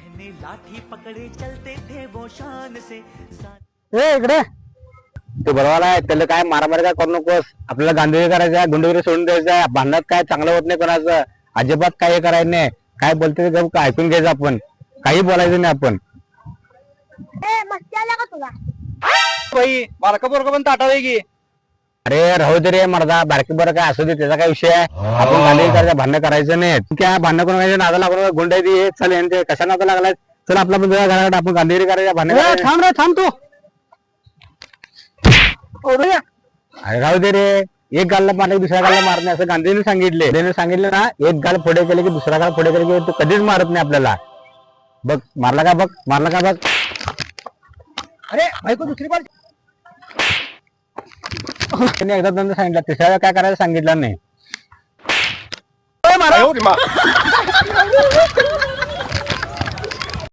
लाठी पकडे चलते थे वो शान से ए इकडे तू बरोबर आहे. त्याला काय मारामारी काय करू नकोस. आपल्याला गांधीगिरी करायचं आहे, गुंडगिरी सोडून द्यायचं आहे. भांडणात काय चांगलं होत नाही कोणाचं. अजिबात काही करायचं नाही. काय बोलते ते ऐकून घ्यायचं आपण. काही बोलायचं नाही आपण. बारका पोरका पण ताटावे की. अरे राहू दे रे मर्दा. बारकी बरं काय असू दे, त्याचा काय विषय आहे. आपण गांधीगिरी करायचं, भांडणं करायचं नाही. काय भांडणं करून नादा लागून गुंडाई हे चल यांचे कशा नादा लागलाय. चल आपला पण घराकडे आपण गांधीगिरी करायचं, भांडणं. थांब रे थांब तू. अरे राहू दे रे. एक गालला मारले दुसऱ्या गालला मारणे असं गांधीने सांगितले. त्याने सांगितलं ना, एक गाल पुढे केले की दुसरा गाल पुढे केले की तू कधीच मारत नाही आपल्याला. बघ मारला का बघ, मारला का बघ. अरे बायको दुसरी बार. त्याने एकदा दोनदा सांगितलं, तिसऱ्या वेळा काय करायचं सांगितलं नाही.